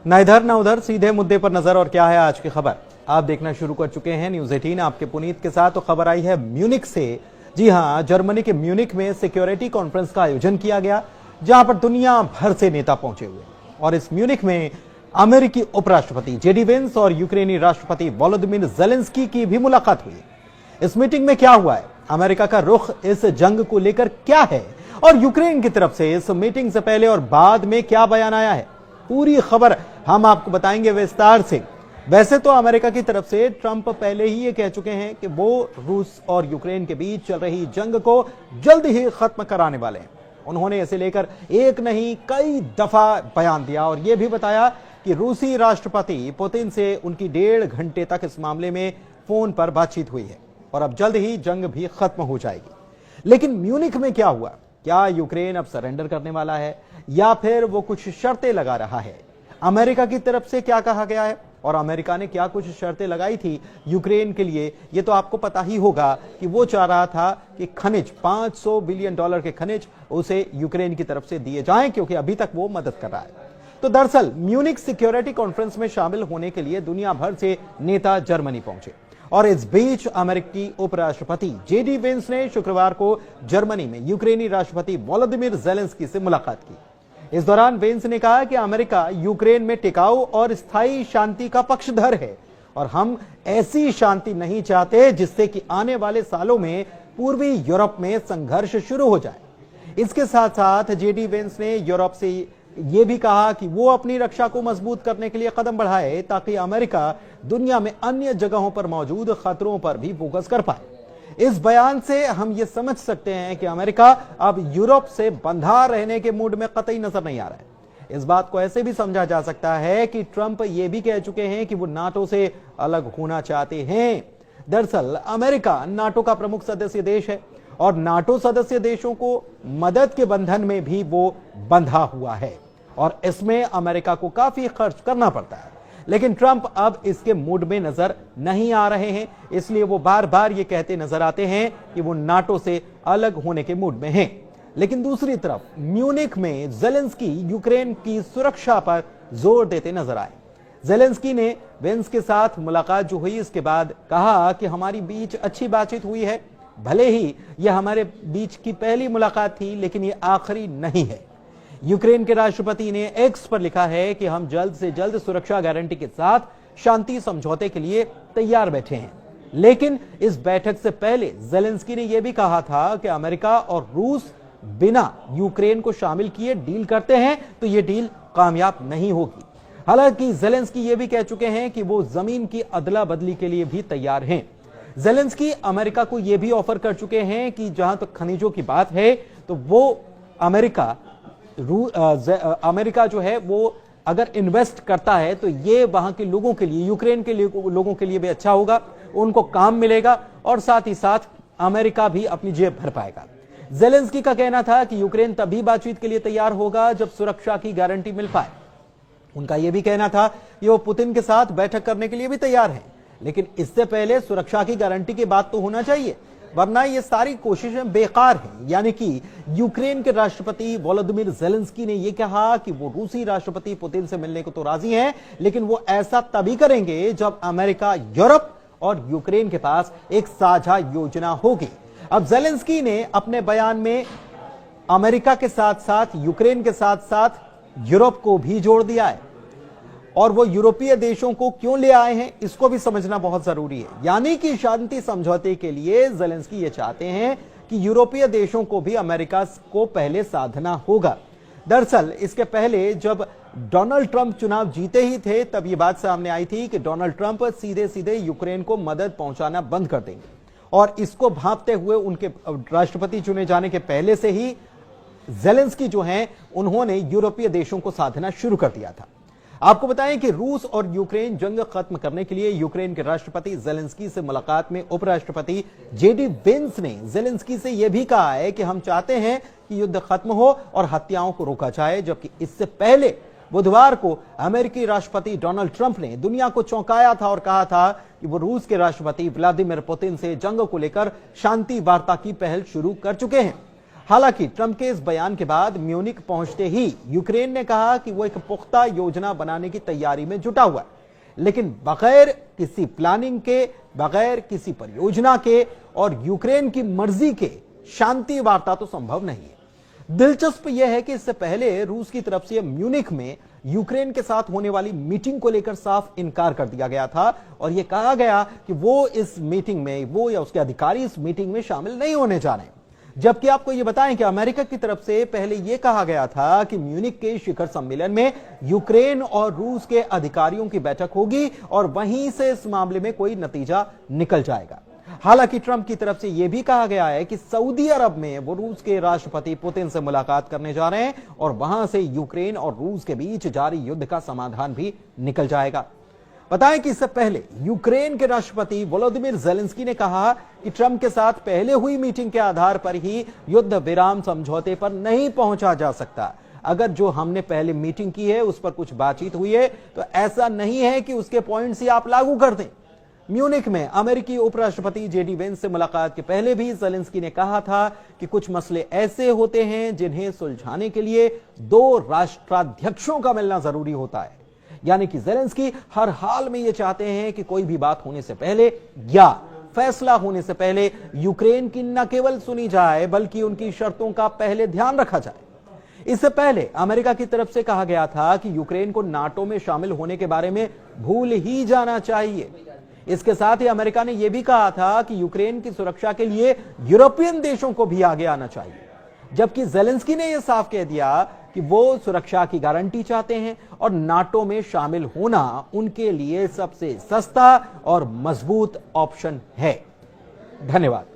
न इधर न उधर, सीधे मुद्दे पर नजर। और क्या है आज की खबर, आप देखना शुरू कर चुके हैं न्यूज 18 आपके पुनीत के साथ। तो खबर आई है म्यूनिख से। जी हां, जर्मनी के म्यूनिख में सिक्योरिटी कॉन्फ्रेंस का आयोजन किया गया, जहां पर दुनिया भर से नेता पहुंचे हुए। और इस म्यूनिख में अमेरिकी उपराष्ट्रपति जेडी वेंस और यूक्रेनी राष्ट्रपति वोलोदिमीर जेलेंस्की की भी मुलाकात हुई। इस मीटिंग में क्या हुआ है, अमेरिका का रुख इस जंग को लेकर क्या है, और यूक्रेन की तरफ से इस मीटिंग से पहले और बाद में क्या बयान आया है, पूरी खबर हम आपको बताएंगे विस्तार से। वैसे तो अमेरिका की तरफ से ट्रंप पहले ही ये कह चुके हैं कि वो रूस और यूक्रेन के बीच चल रही जंग को जल्द ही खत्म कराने वाले हैं। उन्होंने इसे लेकर एक नहीं कई दफा बयान दिया और यह भी बताया कि रूसी राष्ट्रपति पुतिन से उनकी 1.5 घंटे तक इस मामले में फोन पर बातचीत हुई है और अब जल्द ही जंग भी खत्म हो जाएगी। लेकिन म्यूनिख में क्या हुआ, क्या यूक्रेन अब सरेंडर करने वाला है या फिर वो कुछ शर्तें लगा रहा है? अमेरिका की तरफ से क्या कहा गया है और अमेरिका ने क्या कुछ शर्तें लगाई थी यूक्रेन के लिए, ये तो आपको पता ही होगा कि वो चाह रहा था कि खनिज, $500 बिलियन के खनिज उसे यूक्रेन की तरफ से दिए जाएं, क्योंकि अभी तक वो मदद कर रहा है। तो दरअसल म्यूनिख सिक्योरिटी कॉन्फ्रेंस में शामिल होने के लिए दुनिया भर से नेता जर्मनी पहुंचे और इस बीच अमेरिकी उपराष्ट्रपति जेडी वेंस ने शुक्रवार को जर्मनी में यूक्रेनी राष्ट्रपति वोलोदिमीर जेलेंस्की से मुलाकात की। इस दौरान वेंस ने कहा कि अमेरिका यूक्रेन में टिकाऊ और स्थायी शांति का पक्षधर है और हम ऐसी शांति नहीं चाहते जिससे कि आने वाले सालों में पूर्वी यूरोप में संघर्ष शुरू हो जाए। इसके साथ साथ जेडी वेंस ने यूरोप से यह भी कहा कि वो अपनी रक्षा को मजबूत करने के लिए कदम बढ़ाए ताकि अमेरिका दुनिया में अन्य जगहों पर मौजूद खतरों पर भी फोकस कर पाए। इस बयान से हम ये समझ सकते हैं कि अमेरिका अब यूरोप से बंधा रहने के मूड में कतई नजर नहीं आ रहा है। इस बात को ऐसे भी समझा जा सकता है कि ट्रंप ये भी कह चुके हैं कि वो नाटो से अलग होना चाहते हैं। दरअसल अमेरिका नाटो का प्रमुख सदस्य देश है और नाटो सदस्य देशों को मदद के बंधन में भी वो बंधा हुआ है और इसमें अमेरिका को काफी खर्च करना पड़ता है। लेकिन ट्रंप अब इसके मूड में नजर नहीं आ रहे हैं, इसलिए वो बार बार ये कहते नजर आते हैं कि वो नाटो से अलग होने के मूड में हैं। लेकिन दूसरी तरफ म्यूनिख में जेलेंस्की यूक्रेन की सुरक्षा पर जोर देते नजर आए। जेलेंस्की ने वेंस के साथ मुलाकात जो हुई इसके बाद कहा कि हमारी बीच अच्छी बातचीत हुई है, भले ही यह हमारे बीच की पहली मुलाकात थी लेकिन ये आखिरी नहीं है। यूक्रेन के राष्ट्रपति ने एक्स पर लिखा है कि हम जल्द से जल्द सुरक्षा गारंटी के साथ शांति समझौते के लिए तैयार बैठे हैं। लेकिन इस बैठक से पहले जेलेंस्की ने यह भी कहा था कि अमेरिका और रूस बिना यूक्रेन को शामिल किए डील करते हैं तो यह डील कामयाब नहीं होगी। हालांकि जेलेंस्की यह भी कह चुके हैं कि वो जमीन की अदला बदली के लिए भी तैयार हैं। जेलेंस्की अमेरिका को यह भी ऑफर कर चुके हैं कि जहां तक खनिजों की बात है तो वो अमेरिका जो है वो अगर इन्वेस्ट करता है तो ये वहां के लोगों के लिए, यूक्रेन के लोगों के लिए भी अच्छा होगा, उनको काम मिलेगा और साथ ही साथ अमेरिका भी अपनी जेब भर पाएगा। जेलेंस्की का कहना था कि यूक्रेन तभी बातचीत के लिए तैयार होगा जब सुरक्षा की गारंटी मिल पाए। उनका यह भी कहना था कि वो पुतिन के साथ बैठक करने के लिए भी तैयार हैं, लेकिन इससे पहले सुरक्षा की गारंटी की बात तो होना चाहिए, वरना ये सारी कोशिशें बेकार हैं। यानी कि यूक्रेन के राष्ट्रपति वोलोदिमीर जेलेंस्की ने यह कहा कि वो रूसी राष्ट्रपति पुतिन से मिलने को तो राजी हैं, लेकिन वो ऐसा तभी करेंगे जब अमेरिका, यूरोप और यूक्रेन के पास एक साझा योजना होगी। अब जेलेंस्की ने अपने बयान में अमेरिका के साथ साथ यूक्रेन के साथ साथ यूरोप को भी जोड़ दिया है और वो यूरोपीय देशों को क्यों ले आए हैं इसको भी समझना बहुत जरूरी है। यानी कि शांति समझौते के लिए जेलेंस्की ये चाहते हैं कि यूरोपीय देशों को भी अमेरिका को पहले साधना होगा। दरअसल इसके पहले जब डोनाल्ड ट्रंप चुनाव जीते ही थे तब ये बात सामने आई थी कि डोनाल्ड ट्रंप सीधे सीधे यूक्रेन को मदद पहुंचाना बंद कर देंगे और इसको भांपते हुए उनके राष्ट्रपति चुने जाने के पहले से ही जेलेंस्की जो हैं उन्होंने यूरोपीय देशों को साधना शुरू कर दिया था। आपको बताएं कि रूस और यूक्रेन जंग खत्म करने के लिए यूक्रेन के राष्ट्रपति जेलेंस्की से मुलाकात में उपराष्ट्रपति जेडी वेंस ने जेलेंस्की से यह भी कहा है कि हम चाहते हैं कि युद्ध खत्म हो और हत्याओं को रोका जाए। जबकि इससे पहले बुधवार को अमेरिकी राष्ट्रपति डोनाल्ड ट्रंप ने दुनिया को चौंकाया था और कहा था कि वो रूस के राष्ट्रपति व्लादिमीर पुतिन से जंग को लेकर शांति वार्ता की पहल शुरू कर चुके हैं। हालांकि ट्रंप के इस बयान के बाद म्यूनिख पहुंचते ही यूक्रेन ने कहा कि वो एक पुख्ता योजना बनाने की तैयारी में जुटा हुआ है, लेकिन बगैर किसी प्लानिंग के, बगैर किसी परियोजना के और यूक्रेन की मर्जी के शांति वार्ता तो संभव नहीं है। दिलचस्प यह है कि इससे पहले रूस की तरफ से म्यूनिख में यूक्रेन के साथ होने वाली मीटिंग को लेकर साफ इनकार कर दिया गया था और यह कहा गया कि वो इस मीटिंग में, वो या उसके अधिकारी इस मीटिंग में शामिल नहीं होने जा रहे। जबकि आपको यह बताएं कि अमेरिका की तरफ से पहले यह कहा गया था कि म्यूनिख के शिखर सम्मेलन में यूक्रेन और रूस के अधिकारियों की बैठक होगी और वहीं से इस मामले में कोई नतीजा निकल जाएगा। हालांकि ट्रंप की तरफ से यह भी कहा गया है कि सऊदी अरब में वो रूस के राष्ट्रपति पुतिन से मुलाकात करने जा रहे हैं और वहां से यूक्रेन और रूस के बीच जारी युद्ध का समाधान भी निकल जाएगा। बताएं कि इससे पहले यूक्रेन के राष्ट्रपति वोलोदिमीर ज़ेलेंस्की ने कहा कि ट्रंप के साथ पहले हुई मीटिंग के आधार पर ही युद्ध विराम समझौते पर नहीं पहुंचा जा सकता। अगर जो हमने पहले मीटिंग की है उस पर कुछ बातचीत हुई है तो ऐसा नहीं है कि उसके पॉइंट्स ही आप लागू कर दें। म्यूनिख में अमेरिकी उपराष्ट्रपति जेडी वेंस से मुलाकात के पहले भी ज़ेलेंस्की ने कहा था कि कुछ मसले ऐसे होते हैं जिन्हें सुलझाने के लिए दो राष्ट्राध्यक्षों का मिलना जरूरी होता है। यानी कि ज़ेलेंस्की हर हाल में यह चाहते हैं कि कोई भी बात होने से पहले या फैसला होने से पहले यूक्रेन की न केवल सुनी जाए बल्कि उनकी शर्तों का पहले ध्यान रखा जाए। इससे पहले अमेरिका की तरफ से कहा गया था कि यूक्रेन को नाटो में शामिल होने के बारे में भूल ही जाना चाहिए। इसके साथ ही अमेरिका ने यह भी कहा था कि यूक्रेन की सुरक्षा के लिए यूरोपियन देशों को भी आगे आना चाहिए। जबकि ज़ेलेंस्की ने यह साफ कह दिया कि वो सुरक्षा की गारंटी चाहते हैं और नाटो में शामिल होना उनके लिए सबसे सस्ता और मजबूत ऑप्शन है। धन्यवाद।